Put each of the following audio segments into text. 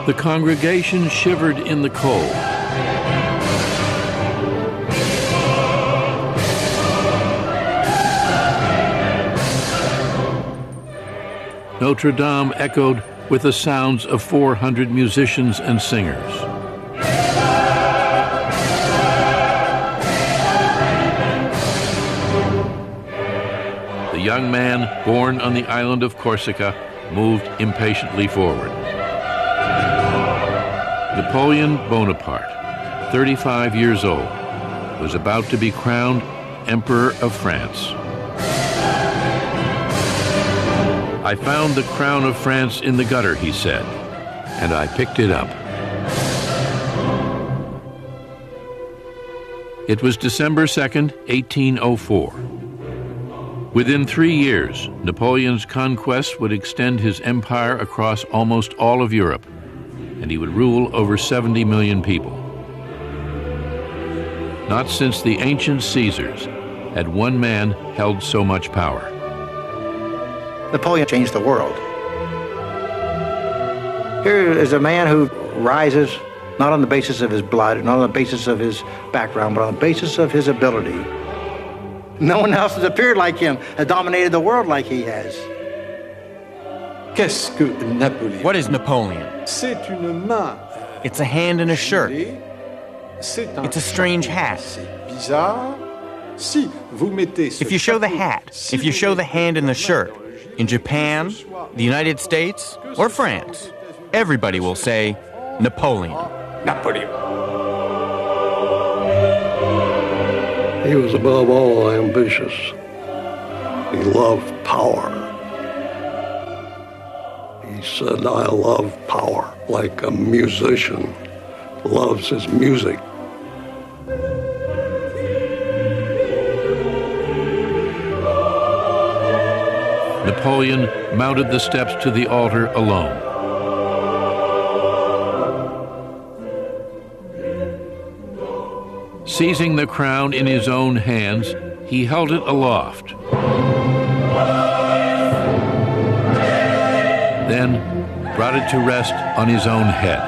The congregation shivered in the cold. Notre Dame echoed with the sounds of 400 musicians and singers. The young man, born on the island of Corsica, moved impatiently forward. Napoleon Bonaparte, 35 years old, was about to be crowned Emperor of France. "I found the crown of France in the gutter," he said, "and I picked it up." It was December 2nd, 1804. Within 3 years, Napoleon's conquest would extend his empire across almost all of Europe, and he would rule over 70 million people. Not since the ancient Caesars had one man held so much power. Napoleon changed the world. Here is a man who rises not on the basis of his blood, not on the basis of his background, but on the basis of his ability. No one else has appeared like him, has dominated the world like he has. Qu'est-ce que Napoléon? What is Napoleon? C'est une main. It's a hand in a shirt. C'est un It's a strange hat. C'est bizarre. Si vous mettez ce If you show the chapeau- hat, si if you vous show the mettez hand in the la main shirt, d'origine, in Japan, the United States, or France, everybody will say Napoleon. Napoléon. He was above all ambitious. He loved power. He said, "I love power," like a musician loves his music. Napoleon mounted the steps to the altar alone. Seizing the crown in his own hands, he held it aloft. Then brought it to rest on his own head.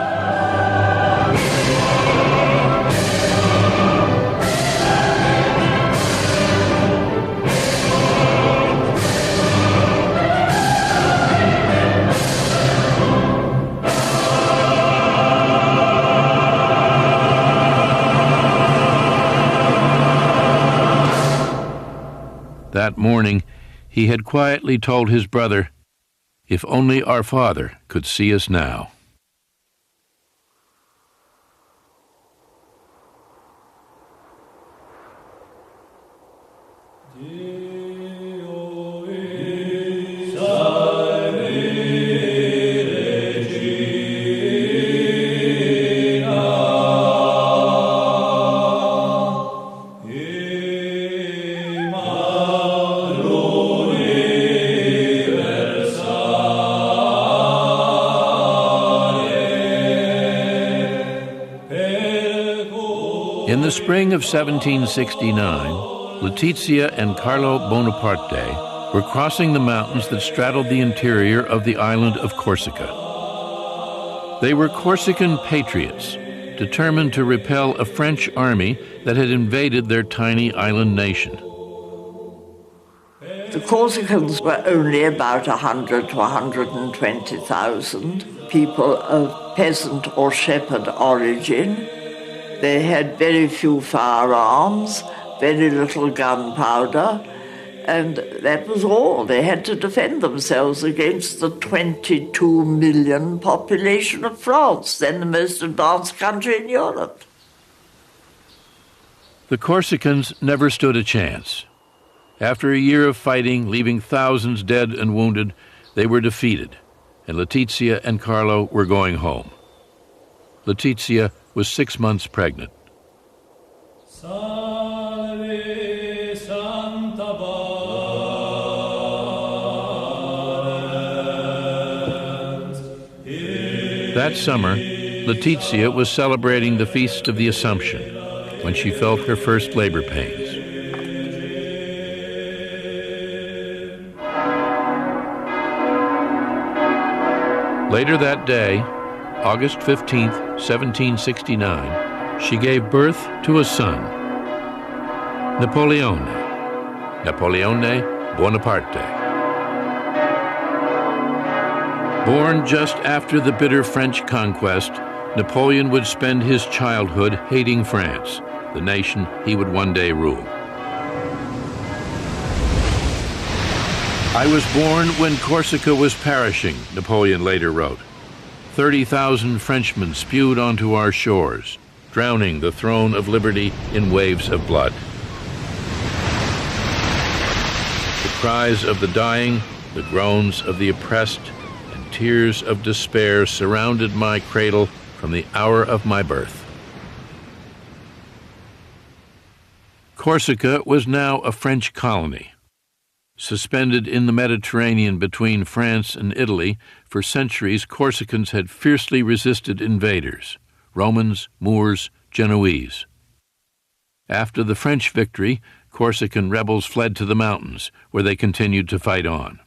That morning, he had quietly told his brother, "If only our father could see us now." In the spring of 1769, Letizia and Carlo Bonaparte were crossing the mountains that straddled the interior of the island of Corsica. They were Corsican patriots, determined to repel a French army that had invaded their tiny island nation. The Corsicans were only about 100 to 120,000 people of peasant or shepherd origin. They had very few firearms, very little gunpowder, and that was all. They had to defend themselves against the 22 million population of France, then the most advanced country in Europe. The Corsicans never stood a chance. After a year of fighting, leaving thousands dead and wounded, they were defeated, and Letizia and Carlo were going home. Letizia was 6 months pregnant. That summer, Letizia was celebrating the Feast of the Assumption when she felt her first labor pains. Later that day, August 15, 1769, she gave birth to a son, Napoleon Bonaparte. Born just after the bitter French conquest, Napoleon would spend his childhood hating France, the nation he would one day rule. I was born when Corsica was perishing, Napoleon later wrote. 30,000 Frenchmen spewed onto our shores, drowning the throne of liberty in waves of blood. The cries of the dying, the groans of the oppressed, and tears of despair surrounded my cradle from the hour of my birth. Corsica was now a French colony. Suspended in the Mediterranean between France and Italy, for centuries Corsicans had fiercely resisted invaders, Romans, Moors, Genoese. After the French victory, Corsican rebels fled to the mountains, where they continued to fight on.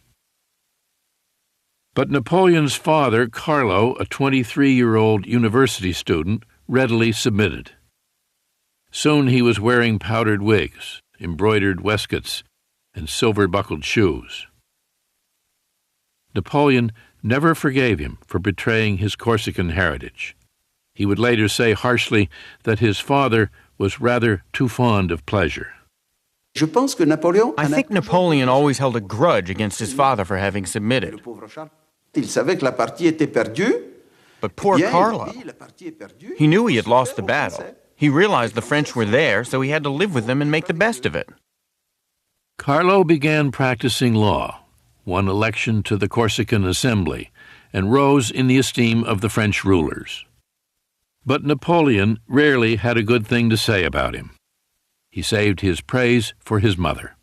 But Napoleon's father, Carlo, a 23-year-old university student, readily submitted. Soon he was wearing powdered wigs, embroidered waistcoats, and silver-buckled shoes. Napoleon never forgave him for betraying his Corsican heritage. He would later say harshly that his father was rather too fond of pleasure. I think Napoleon always held a grudge against his father for having submitted. But poor Carlo, he knew he had lost the battle. He realized the French were there, so he had to live with them and make the best of it. Carlo began practicing law, won election to the Corsican Assembly, and rose in the esteem of the French rulers. But Napoleon rarely had a good thing to say about him. He saved his praise for his mother.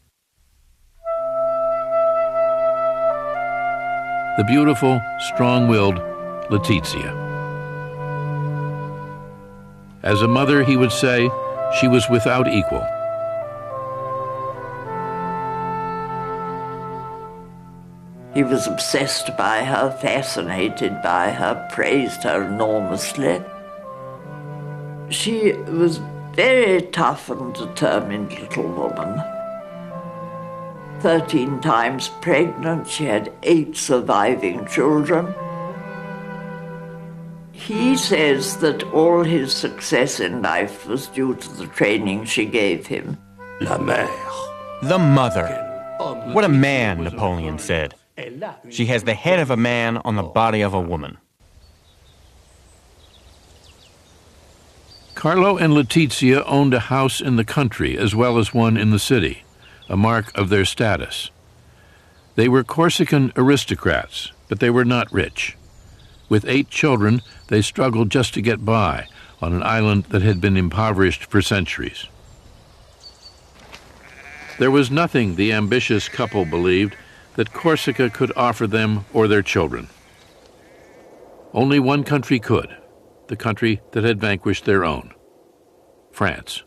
The beautiful, strong-willed Letizia. As a mother, he would say, she was without equal. He was obsessed by her, fascinated by her, praised her enormously. She was very tough and determined little woman. 13 times pregnant, she had 8 surviving children. He says that all his success in life was due to the training she gave him. La mère. The mother. What a man, Napoleon said. She has the head of a man on the body of a woman. Carlo and Letizia owned a house in the country as well as one in the city, a mark of their status. They were Corsican aristocrats, but they were not rich. With 8 children, they struggled just to get by on an island that had been impoverished for centuries. There was nothing, the ambitious couple believed, that Corsica could offer them or their children. Only one country could, the country that had vanquished their own, France.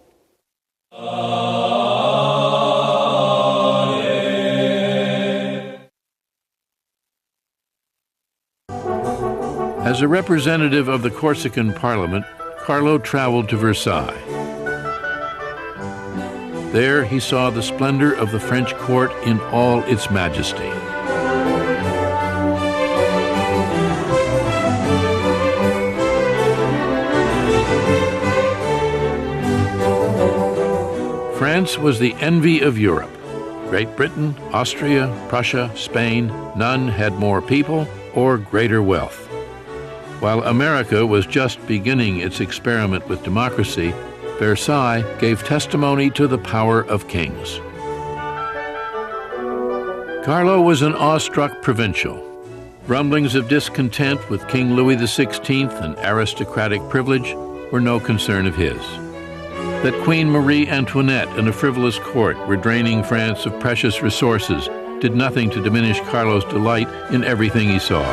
As a representative of the Corsican Parliament, Carlo traveled to Versailles. There he saw the splendor of the French court in all its majesty. France was the envy of Europe. Great Britain, Austria, Prussia, Spain, none had more people or greater wealth. While America was just beginning its experiment with democracy, Versailles gave testimony to the power of kings. Carlo was an awestruck provincial. Rumblings of discontent with King Louis XVI and aristocratic privilege were no concern of his. That Queen Marie Antoinette and a frivolous court were draining France of precious resources did nothing to diminish Carlo's delight in everything he saw.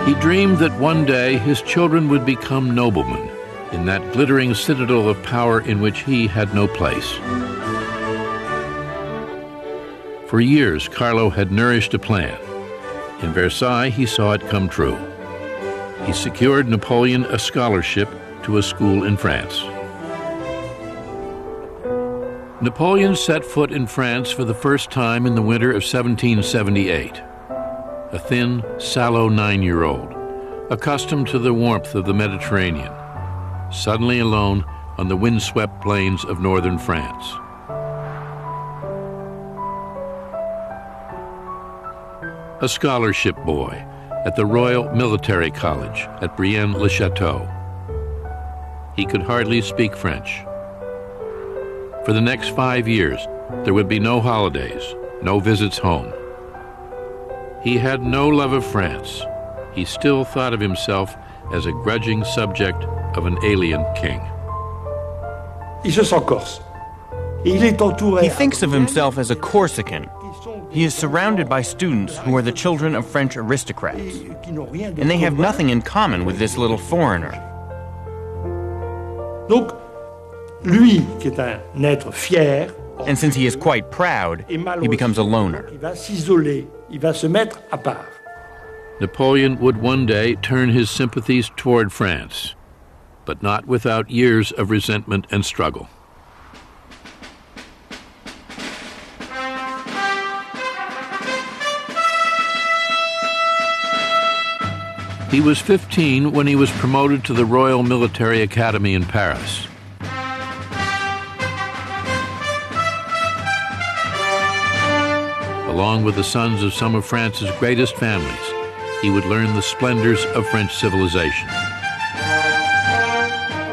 He dreamed that one day his children would become noblemen in that glittering citadel of power in which he had no place. For years, Carlo had nourished a plan. In Versailles, he saw it come true. He secured Napoleon a scholarship to a school in France. Napoleon set foot in France for the first time in the winter of 1778. A thin, sallow 9-year-old, accustomed to the warmth of the Mediterranean, suddenly alone on the windswept plains of northern France. A scholarship boy at the Royal Military College at Brienne-le-Château. He could hardly speak French. For the next 5 years, there would be no holidays, no visits home. He had no love of France. He still thought of himself as a grudging subject of an alien king. Il se sent corse. Il est entouré. He thinks of himself as a Corsican. He is surrounded by students who are the children of French aristocrats, and they have nothing in common with this little foreigner. Donc, lui, qui est un être fier, And since he is quite proud, he becomes a loner. il va s'isoler, il va se mettre à part. Napoleon would one day turn his sympathies toward France, but not without years of resentment and struggle. He was 15 when he was promoted to the Royal Military Academy in Paris. Along with the sons of some of France's greatest families, he would learn the splendors of French civilization.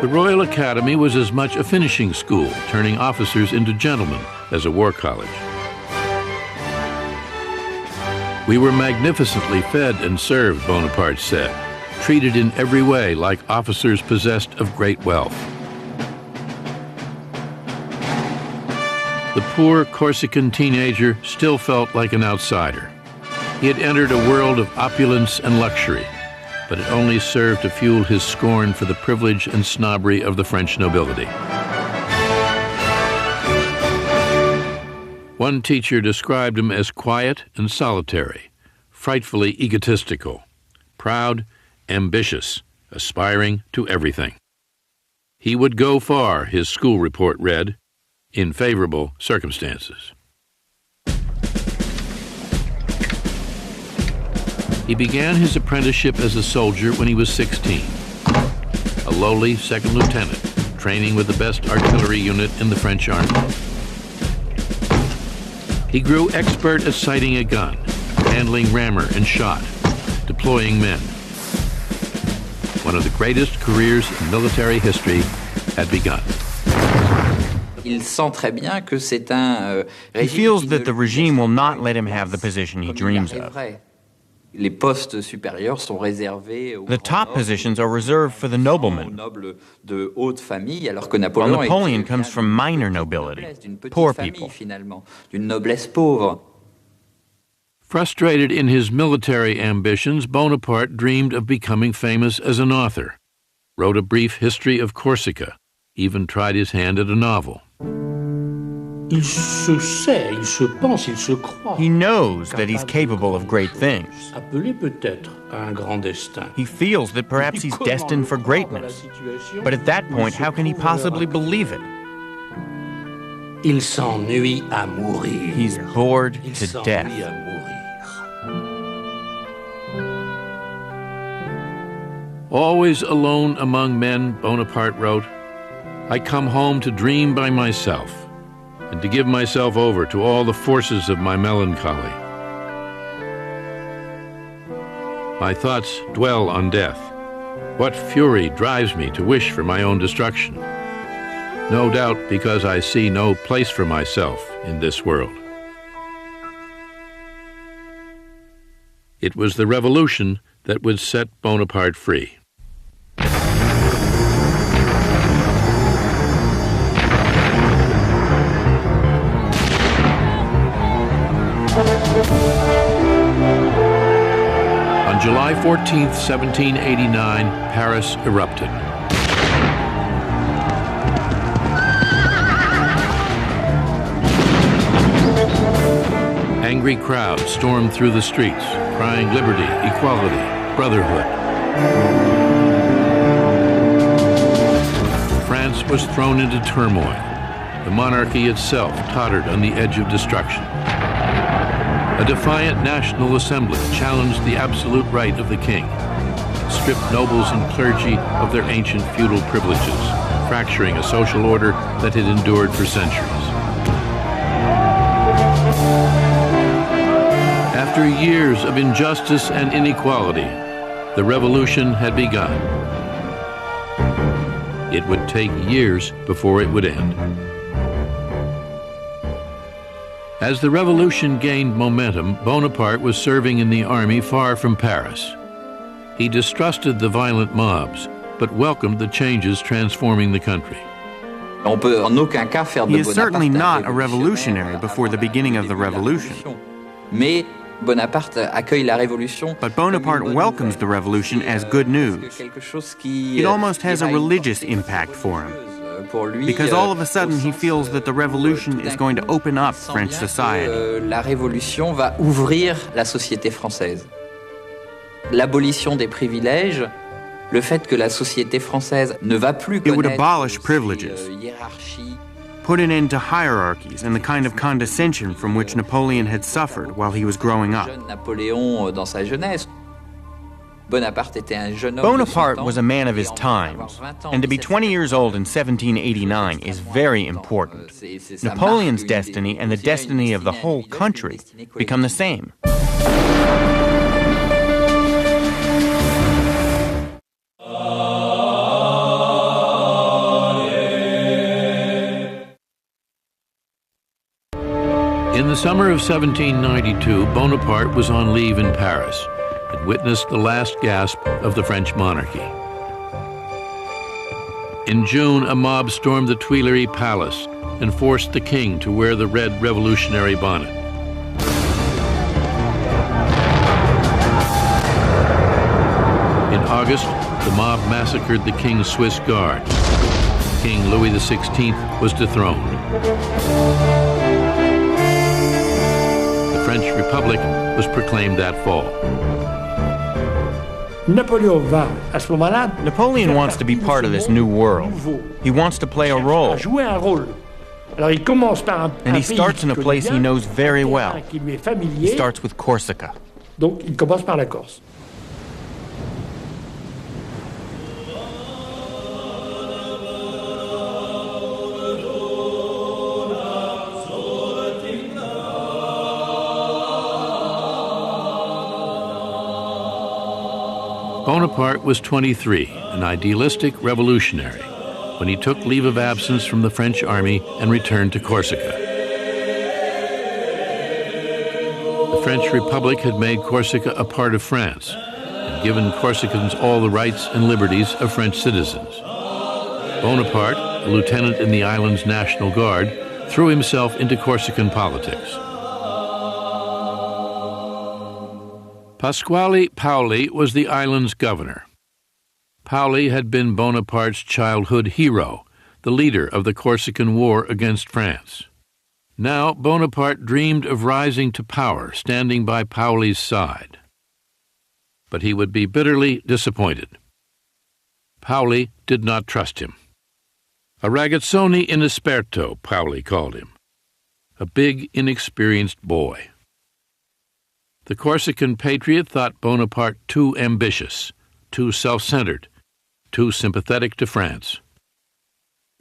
The Royal Academy was as much a finishing school, turning officers into gentlemen, as a war college. We were magnificently fed and served, Bonaparte said, treated in every way like officers possessed of great wealth. The poor Corsican teenager still felt like an outsider. He had entered a world of opulence and luxury, but it only served to fuel his scorn for the privilege and snobbery of the French nobility. One teacher described him as quiet and solitary, frightfully egotistical, proud, ambitious, aspiring to everything. He would go far, his school report read, in favorable circumstances. He began his apprenticeship as a soldier when he was 16, a lowly second lieutenant, training with the best artillery unit in the French army. He grew expert at sighting a gun, handling rammer and shot, deploying men. One of the greatest careers in military history had begun. He feels that the regime will not let him have the position he dreams of. The top positions are reserved for the noblemen, while Napoleon comes from minor nobility, poor people. Frustrated in his military ambitions, Bonaparte dreamed of becoming famous as an author, wrote a brief history of Corsica, even tried his hand at a novel. Il se sait, il se pense, il se croit. He knows that he's capable of great things. Appelé peut-être à un grand destin. He feels that perhaps he's destined for greatness. But at that point, how can he possibly believe it? Il s'ennuie à mourir. He's bored to death. À mourir. Always alone among men, Bonaparte wrote, I come home to dream by myself, and to give myself over to all the forces of my melancholy. My thoughts dwell on death. What fury drives me to wish for my own destruction? No doubt because I see no place for myself in this world. It was the revolution that would set Bonaparte free. On July 14th, 1789, Paris erupted. Angry crowds stormed through the streets, crying liberty, equality, brotherhood. France was thrown into turmoil. The monarchy itself tottered on the edge of destruction. A defiant National Assembly challenged the absolute right of the king, stripped nobles and clergy of their ancient feudal privileges, fracturing a social order that had endured for centuries. After years of injustice and inequality, the revolution had begun. It would take years before it would end. As the revolution gained momentum, Bonaparte was serving in the army far from Paris. He distrusted the violent mobs, but welcomed the changes transforming the country. He is certainly not a revolutionary before the beginning of the revolution. But Bonaparte welcomes the revolution as good news. It almost has a religious impact for him, because all of a sudden he feels that the revolution is going to open up French society. La révolution va ouvrir la société française. L'abolition des privilèges, le fait que la société française ne va plus It would connaître abolish privileges, hiérarchie, put an end to hierarchies and the kind of condescension from which Napoleon had suffered while he was growing up. jeune Napoléon dans sa jeunesse. Bonaparte était un jeune homme Bonaparte de 20 was a man of his times, and to be 20 years old in 1789 is very important. Napoleon's destiny and the destiny of the whole country become the same. In the summer of 1792, Bonaparte was on leave in Paris and witnessed the last gasp of the French monarchy. In June, a mob stormed the Tuileries Palace and forced the king to wear the red revolutionary bonnet. In August, the mob massacred the king's Swiss guard. King Louis XVI was dethroned. The French Republic was proclaimed that fall. Napoleon wants to be part of this new world. He wants to play a role. And he starts in a place he knows very well. He starts with Corsica. Bonaparte was 23, an idealistic revolutionary, when he took leave of absence from the French army and returned to Corsica. The French Republic had made Corsica a part of France and given Corsicans all the rights and liberties of French citizens. Bonaparte, a lieutenant in the island's National Guard, threw himself into Corsican politics. Pasquale Paoli was the island's governor. Paoli had been Bonaparte's childhood hero, the leader of the Corsican War against France. Now Bonaparte dreamed of rising to power, standing by Paoli's side. But he would be bitterly disappointed. Paoli did not trust him. A ragazzone inesperto, Paoli called him. A big, inexperienced boy. The Corsican patriot thought Bonaparte too ambitious, too self-centered, too sympathetic to France.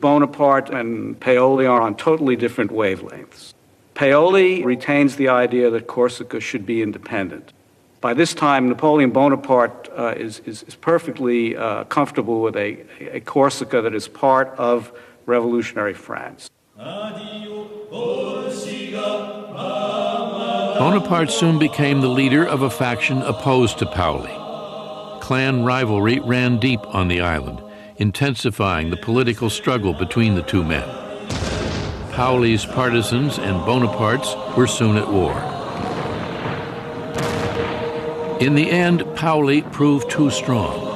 Bonaparte and Paoli are on totally different wavelengths. Paoli retains the idea that Corsica should be independent. By this time, Napoleon Bonaparte is perfectly comfortable with a Corsica that is part of revolutionary France. Bonaparte soon became the leader of a faction opposed to Paoli. Clan rivalry ran deep on the island, intensifying the political struggle between the two men. Paoli's partisans and Bonaparte's were soon at war. In the end, Paoli proved too strong.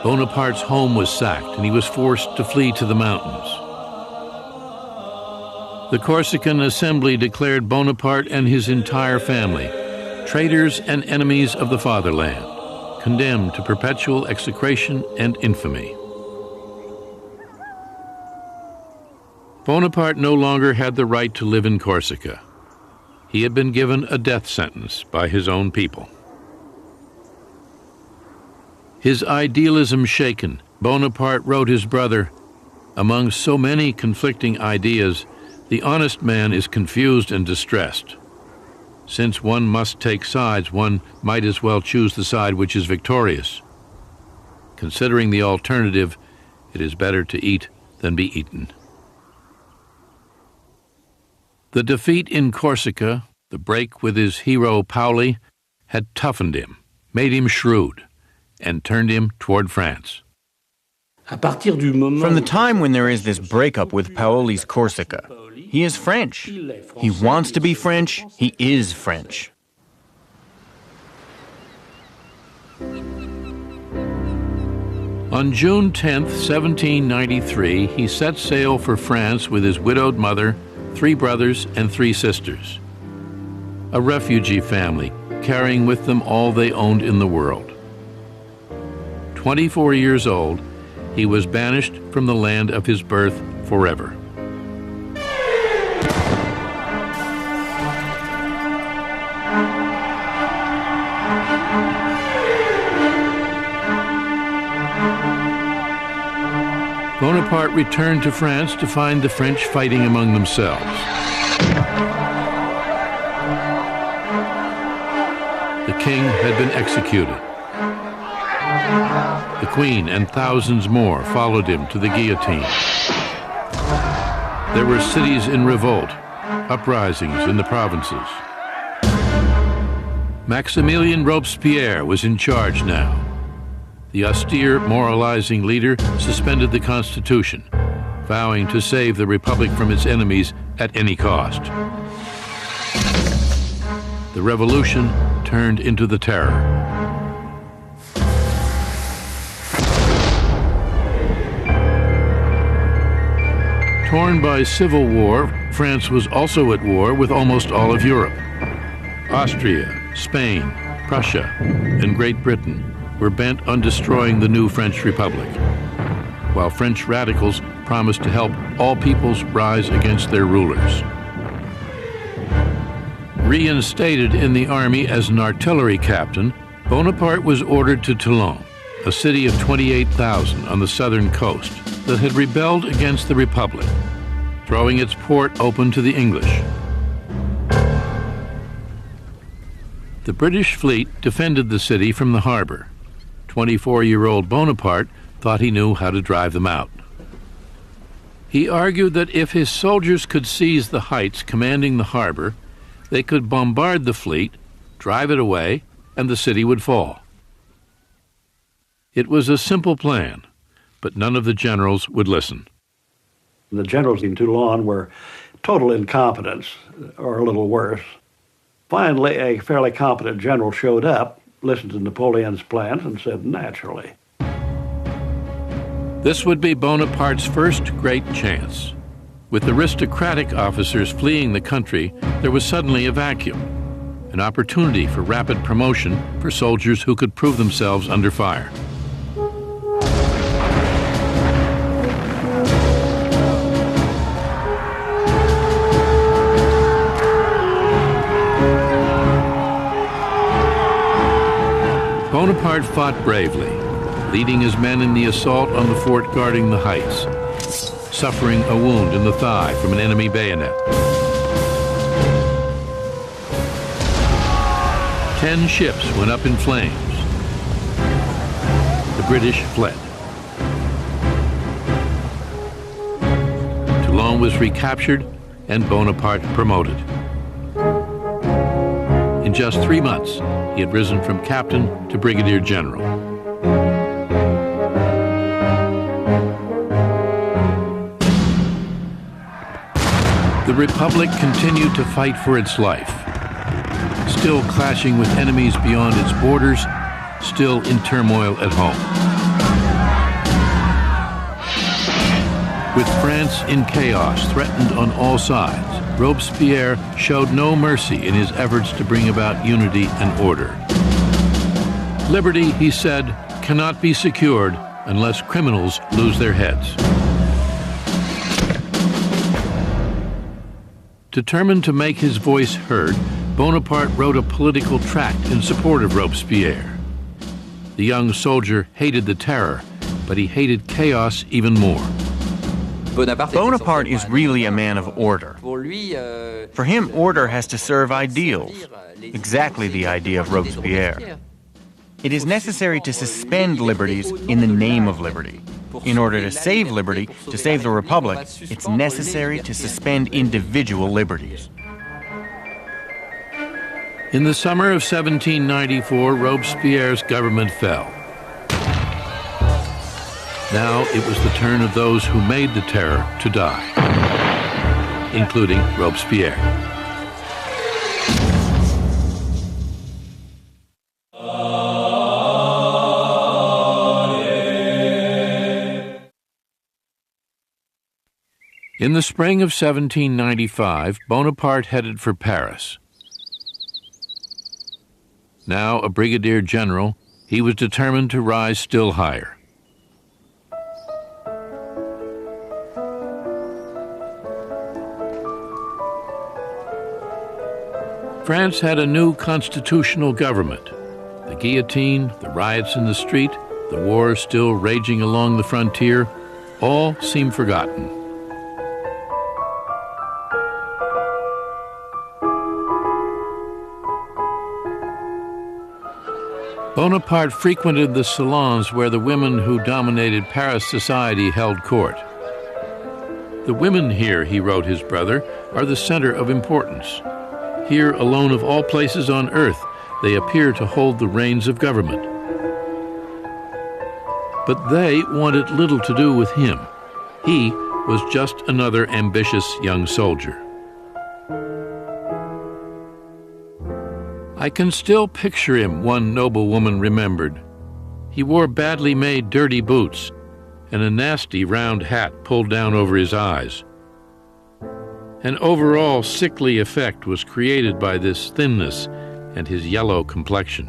Bonaparte's home was sacked and he was forced to flee to the mountains. The Corsican Assembly declared Bonaparte and his entire family traitors and enemies of the fatherland, condemned to perpetual execration and infamy. Bonaparte no longer had the right to live in Corsica. He had been given a death sentence by his own people. His idealism shaken, Bonaparte wrote his brother, "Among so many conflicting ideas, the honest man is confused and distressed. Since one must take sides, one might as well choose the side which is victorious. Considering the alternative, it is better to eat than be eaten." The defeat in Corsica, the break with his hero Paoli, had toughened him, made him shrewd, and turned him toward France. From the time when there is this breakup with Paoli's Corsica, he is French. He wants to be French. He is French. On June 10th, 1793, he set sail for France with his widowed mother, 3 brothers, and 3 sisters. A refugee family, carrying with them all they owned in the world. 24 years old, he was banished from the land of his birth forever. Bonaparte returned to France to find the French fighting among themselves. The king had been executed. The Queen and thousands more followed him to the guillotine. There were cities in revolt, uprisings in the provinces. Maximilien Robespierre was in charge now. The austere, moralizing leader suspended the Constitution, vowing to save the Republic from its enemies at any cost. The revolution turned into the Terror. Torn by civil war, France was also at war with almost all of Europe. Austria, Spain, Prussia, and Great Britain were bent on destroying the new French Republic, while French radicals promised to help all peoples rise against their rulers. Reinstated in the army as an artillery captain, Bonaparte was ordered to Toulon, a city of 28,000 on the southern coast that had rebelled against the Republic, throwing its port open to the English. The British fleet defended the city from the harbor. 24-year-old Bonaparte thought he knew how to drive them out. He argued that if his soldiers could seize the heights commanding the harbor, they could bombard the fleet, drive it away, and the city would fall. It was a simple plan, but none of the generals would listen. The generals in Toulon were total incompetents, or a little worse. Finally, a fairly competent general showed up, listened to Napoleon's plans, and said, naturally. This would be Bonaparte's first great chance. With aristocratic officers fleeing the country, there was suddenly a vacuum, an opportunity for rapid promotion for soldiers who could prove themselves under fire. Bonaparte fought bravely, leading his men in the assault on the fort guarding the heights, suffering a wound in the thigh from an enemy bayonet. 10 ships went up in flames. The British fled. Toulon was recaptured and Bonaparte promoted. In just 3 months, he had risen from captain to brigadier general. The Republic continued to fight for its life, still clashing with enemies beyond its borders, still in turmoil at home. With France in chaos, threatened on all sides, Robespierre showed no mercy in his efforts to bring about unity and order. Liberty, he said, cannot be secured unless criminals lose their heads. Determined to make his voice heard, Bonaparte wrote a political tract in support of Robespierre. The young soldier hated the terror, but he hated chaos even more. Bonaparte is really a man of order. For him, order has to serve ideals, exactly the idea of Robespierre. It is necessary to suspend liberties in the name of liberty. In order to save liberty, to save the Republic, it's necessary to suspend individual liberties. In the summer of 1794, Robespierre's government fell. Now it was the turn of those who made the terror to die, including Robespierre. In the spring of 1795, Bonaparte headed for Paris. Now a brigadier general, he was determined to rise still higher. France had a new constitutional government. The guillotine, the riots in the street, the war still raging along the frontier, all seemed forgotten. Bonaparte frequented the salons where the women who dominated Paris society held court. The women here, he wrote his brother, are the center of importance. Here alone of all places on earth, they appear to hold the reins of government. But they wanted little to do with him. He was just another ambitious young soldier. I can still picture him, one noble woman remembered. He wore badly made dirty boots and a nasty round hat pulled down over his eyes. An overall sickly effect was created by this thinness and his yellow complexion.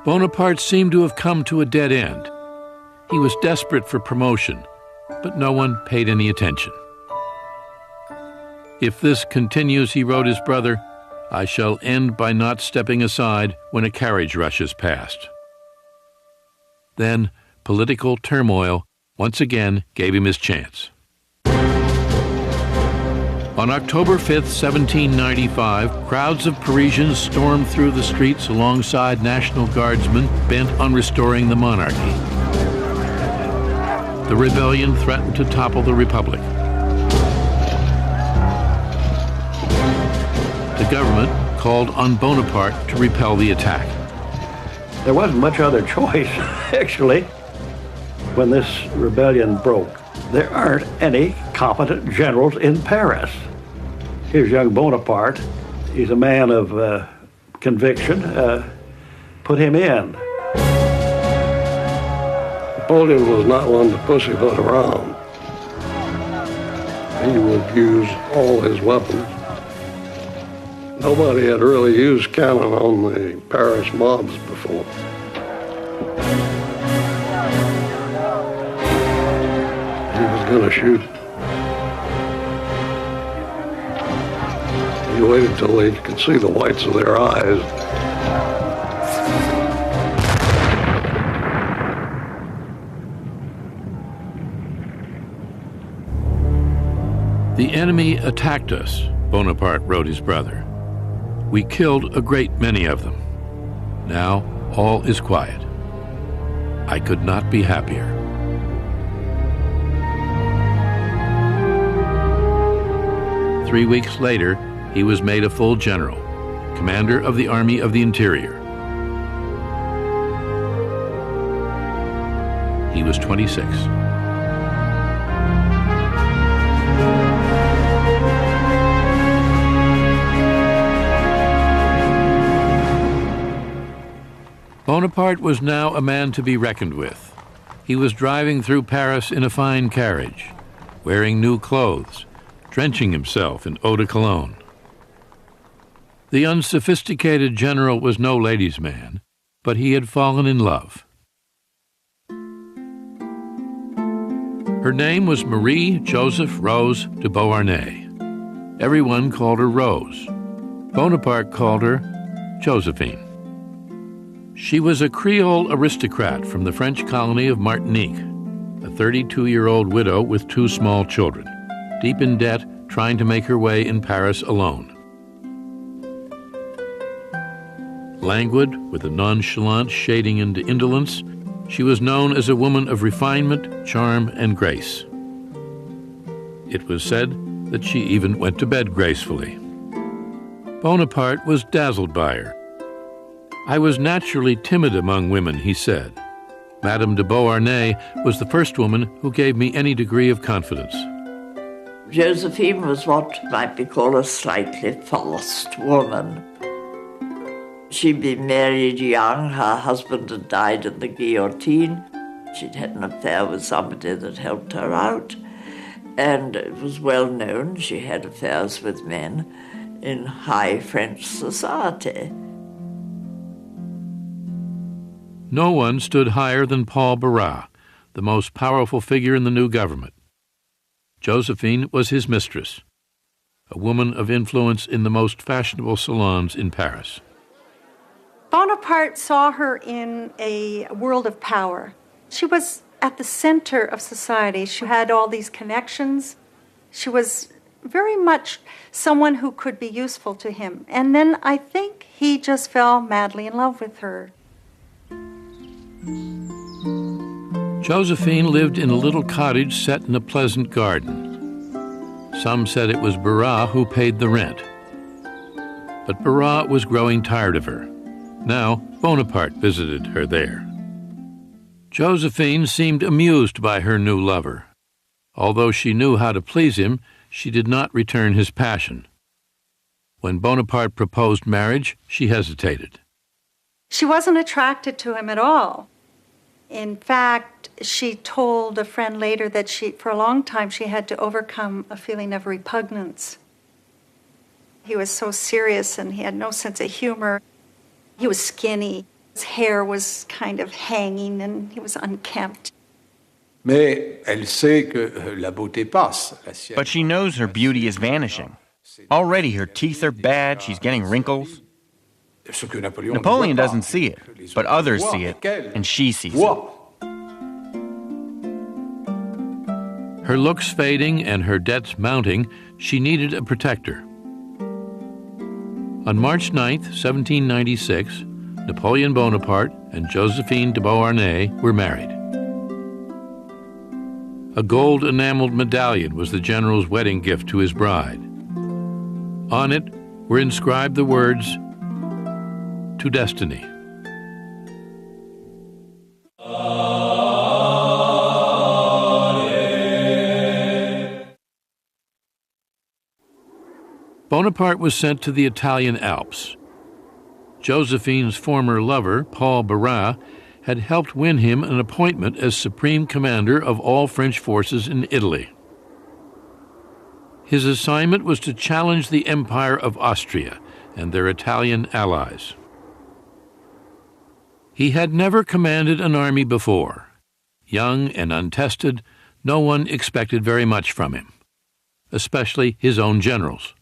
Bonaparte seemed to have come to a dead end. He was desperate for promotion, but no one paid any attention. If this continues, he wrote his brother, I shall end by not stepping aside when a carriage rushes past. Then political turmoil once again gave him his chance. On October 5th, 1795, crowds of Parisians stormed through the streets alongside National Guardsmen bent on restoring the monarchy. The rebellion threatened to topple the Republic. The government called on Bonaparte to repel the attack. There wasn't much other choice, actually, when this rebellion broke. There aren't any competent generals in Paris. Here's young Bonaparte. He's a man of conviction. Put him in. Napoleon was not one to pussyfoot around. He would use all his weapons. Nobody had really used cannon on the Paris mobs before. He was going to shoot. He waited till he could see the whites of their eyes. The enemy attacked us, Bonaparte wrote his brother. We killed a great many of them. Now all is quiet. I could not be happier. Three weeks later, he was made a full general, commander of the Army of the Interior. He was 26. Bonaparte was now a man to be reckoned with. He was driving through Paris in a fine carriage, wearing new clothes, drenching himself in eau de cologne. The unsophisticated general was no ladies' man, but he had fallen in love. Her name was Marie Joseph Rose de Beauharnais. Everyone called her Rose. Bonaparte called her Josephine. She was a Creole aristocrat from the French colony of Martinique, a 32-year-old widow with 2 small children, deep in debt, trying to make her way in Paris alone. Languid, with a nonchalant shading into indolence, she was known as a woman of refinement, charm, and grace. It was said that she even went to bed gracefully. Bonaparte was dazzled by her. "I was naturally timid among women," he said. Madame de Beauharnais was the first woman who gave me any degree of confidence. Josephine was what might be called a slightly fast woman. She'd been married young, her husband had died in the guillotine. She'd had an affair with somebody that helped her out, and it was well known she had affairs with men in high French society. No one stood higher than Paul Barras, the most powerful figure in the new government. Josephine was his mistress, a woman of influence in the most fashionable salons in Paris. Bonaparte saw her in a world of power. She was at the center of society. She had all these connections. She was very much someone who could be useful to him. And then I think he just fell madly in love with her. Josephine lived in a little cottage set in a pleasant garden. Some said it was Barras who paid the rent. But Barras was growing tired of her. Now Bonaparte visited her there. Josephine seemed amused by her new lover. Although she knew how to please him, she did not return his passion. When Bonaparte proposed marriage, she hesitated. She wasn't attracted to him at all. In fact, she told a friend later that for a long time, she had to overcome a feeling of repugnance. He was so serious and he had no sense of humor. He was skinny. His hair was kind of hanging and he was unkempt. Mais elle sait que la beauté passe. But she knows her beauty is vanishing. Already her teeth are bad, she's getting wrinkles. Napoleon doesn't see it, but others see it, and she sees it. Her looks fading and her debts mounting, she needed a protector. On March 9th, 1796, Napoleon Bonaparte and Josephine de Beauharnais were married. A gold enameled medallion was the general's wedding gift to his bride. On it were inscribed the words, "To Destiny." Bonaparte was sent to the Italian Alps. Josephine's former lover, Paul Barras, had helped win him an appointment as supreme commander of all French forces in Italy. His assignment was to challenge the Empire of Austria and their Italian allies. He had never commanded an army before. Young and untested, no one expected very much from him, especially his own generals.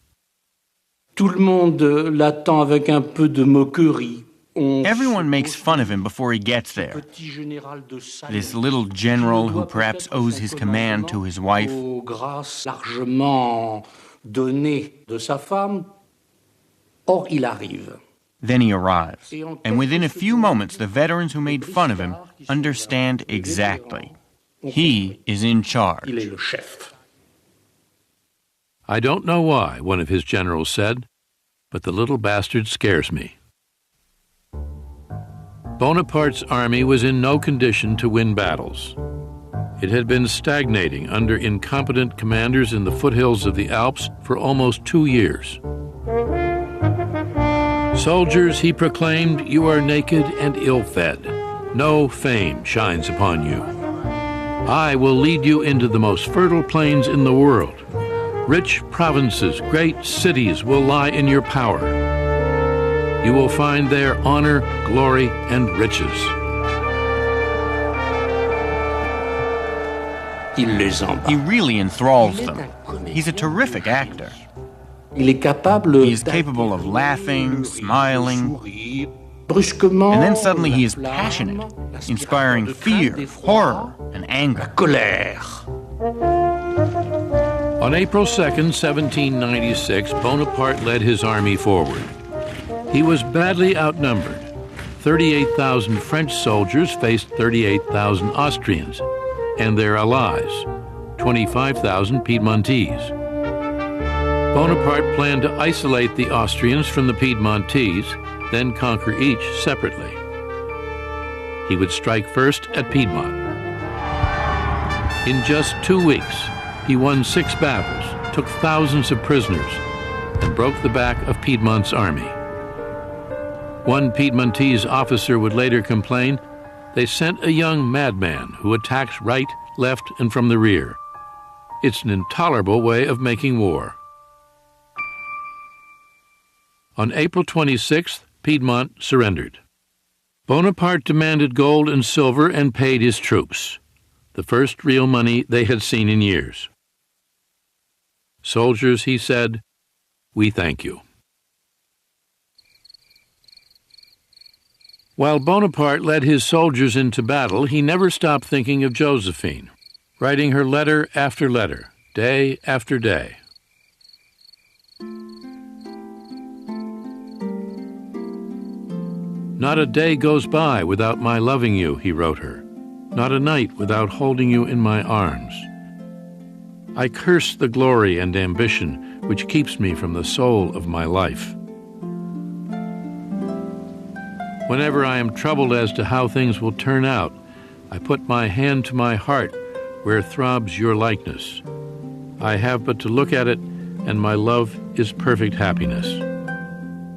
Tout le monde l'attend avec un peu de moquerie. Everyone makes fun of him before he gets there. This little general who perhaps owes his command to his wife. Grâce largement donnée de sa femme. Or, il arrive. Then he arrives, and within a few moments, the veterans who made fun of him understand exactly. He is in charge. Il est le chef. "I don't know why," one of his generals said, "but the little bastard scares me." Bonaparte's army was in no condition to win battles. It had been stagnating under incompetent commanders in the foothills of the Alps for almost 2 years. "Soldiers," he proclaimed, "you are naked and ill-fed. No fame shines upon you. I will lead you into the most fertile plains in the world. Rich provinces, great cities will lie in your power. You will find there honor, glory, and riches. He really enthralls them. He's a terrific actor. He is capable of laughing, smiling, and then suddenly he is passionate, inspiring fear, horror, and anger. On April 2nd, 1796, Bonaparte led his army forward. He was badly outnumbered. 38,000 French soldiers faced 38,000 Austrians and their allies, 25,000 Piedmontese. Bonaparte planned to isolate the Austrians from the Piedmontese, then conquer each separately. He would strike first at Piedmont. In just 2 weeks, he won 6 battles, took thousands of prisoners, and broke the back of Piedmont's army. One Piedmontese officer would later complain, "They sent a young madman who attacks right, left, and from the rear. It's an intolerable way of making war." On April 26th, Piedmont surrendered. Bonaparte demanded gold and silver and paid his troops, the first real money they had seen in years. "Soldiers," he said, "we thank you." While Bonaparte led his soldiers into battle, he never stopped thinking of Josephine, writing her letter after letter, day after day. "Not a day goes by without my loving you," he wrote her. "Not a night without holding you in my arms. I curse the glory and ambition which keeps me from the soul of my life. Whenever I am troubled as to how things will turn out, I put my hand to my heart where throbs your likeness. I have but to look at it, and my love is perfect happiness."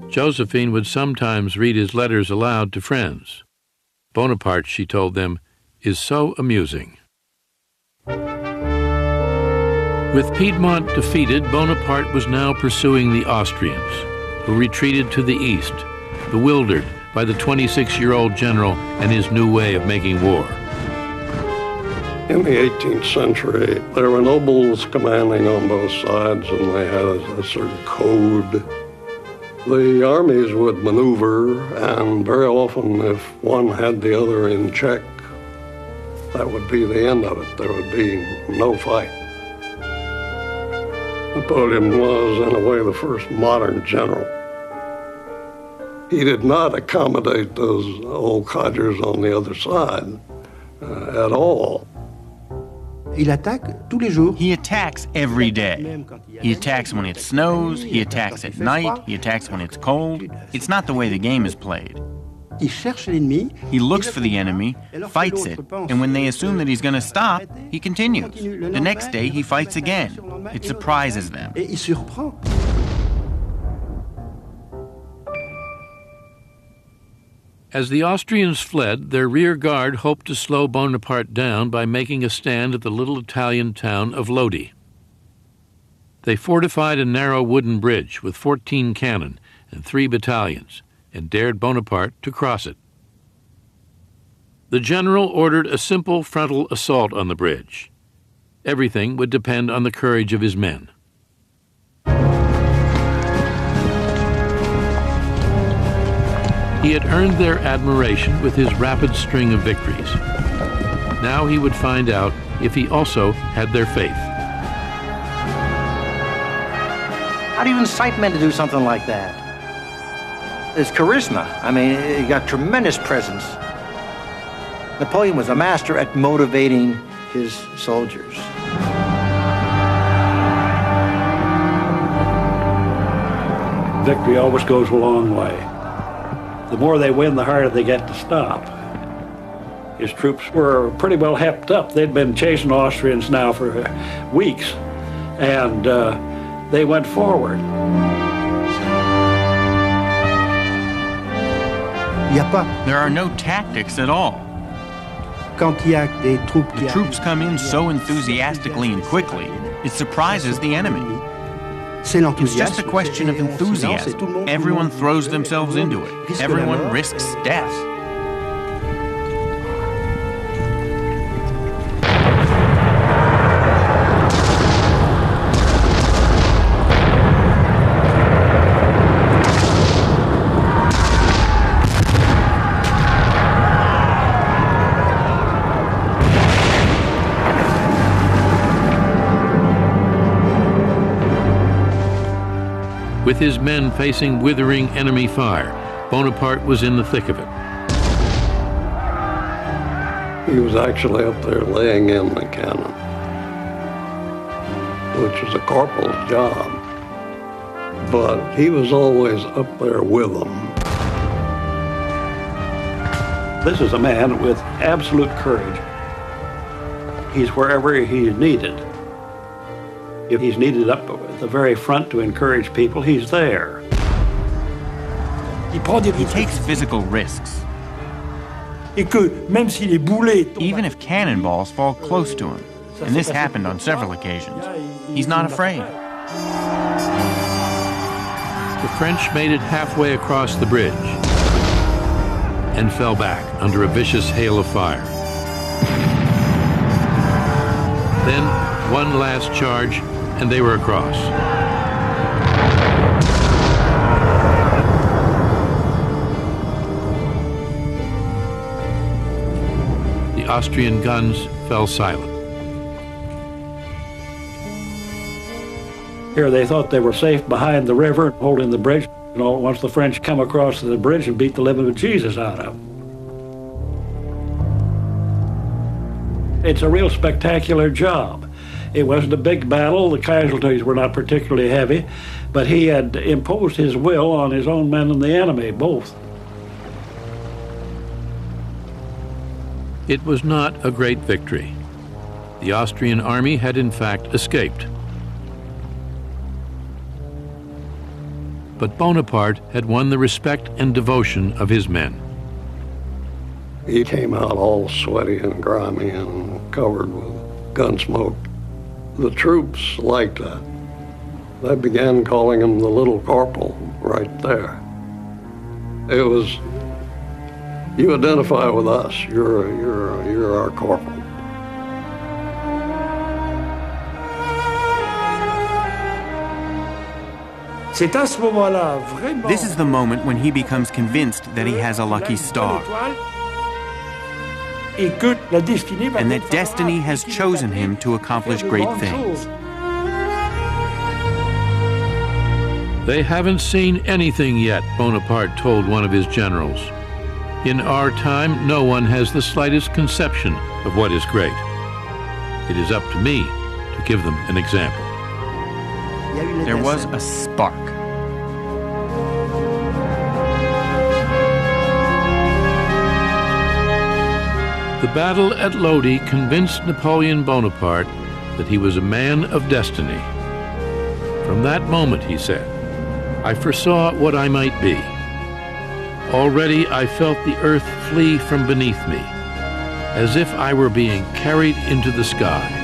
Josephine would sometimes read his letters aloud to friends. Bonaparte, she told them, is so amusing. With Piedmont defeated, Bonaparte was now pursuing the Austrians, who retreated to the east, bewildered by the 26-year-old general and his new way of making war. In the 18th century, there were nobles commanding on both sides, and they had a certain code. The armies would maneuver, and very often, if one had the other in check, that would be the end of it. There would be no fight. Napoleon was, in a way, the first modern general. He did not accommodate those old codgers on the other side at all. He attacks every day. He attacks when it snows, he attacks at night, he attacks when it's cold. It's not the way the game is played. He looks for the enemy, fights it, and when they assume that he's going to stop, he continues. The next day, he fights again. It surprises them. As the Austrians fled, their rear guard hoped to slow Bonaparte down by making a stand at the little Italian town of Lodi. They fortified a narrow wooden bridge with 14 cannon and 3 battalions and dared Bonaparte to cross it. The general ordered a simple frontal assault on the bridge. Everything would depend on the courage of his men. He had earned their admiration with his rapid string of victories. Now he would find out if he also had their faith. How do you incite men to do something like that? It's charisma. I mean, he got tremendous presence. Napoleon was a master at motivating his soldiers. Victory always goes a long way. The more they win, the harder they get to stop. His troops were pretty well hepped up. They'd been chasing Austrians now for weeks, and they went forward. There are no tactics at all. The troops come in so enthusiastically and quickly, it surprises the enemy. It's just a question of enthusiasm. Everyone throws themselves into it. Everyone risks death. With his men facing withering enemy fire, Bonaparte was in the thick of it. He was actually up there laying in the cannon, which was a corporal's job. But he was always up there with them. This is a man with absolute courage. He's wherever he's needed. If he's needed up at the very front to encourage people, he's there. He takes physical risks. Even if cannonballs fall close to him, and this happened on several occasions, he's not afraid. The French made it halfway across the bridge and fell back under a vicious hail of fire. Then one last charge, and they were across. The Austrian guns fell silent. Here they thought they were safe behind the river, holding the bridge. Once the French come across the bridge and beat the living Jesus out of them. It's a real spectacular job. It wasn't a big battle. The casualties were not particularly heavy, but he had imposed his will on his own men and the enemy, both. It was not a great victory. The Austrian army had in fact escaped. But Bonaparte had won the respect and devotion of his men. He came out all sweaty and grimy and covered with gun smoke. The troops liked that. They began calling him the Little Corporal right there. It was, you identify with us, you're our corporal. This is the moment when he becomes convinced that he has a lucky star, and that destiny has chosen him to accomplish great things. They haven't seen anything yet, Bonaparte told one of his generals. In our time, no one has the slightest conception of what is great. It is up to me to give them an example. There was a spark. The battle at Lodi convinced Napoleon Bonaparte that he was a man of destiny. From that moment, he said, I foresaw what I might be. Already I felt the earth flee from beneath me, as if I were being carried into the sky.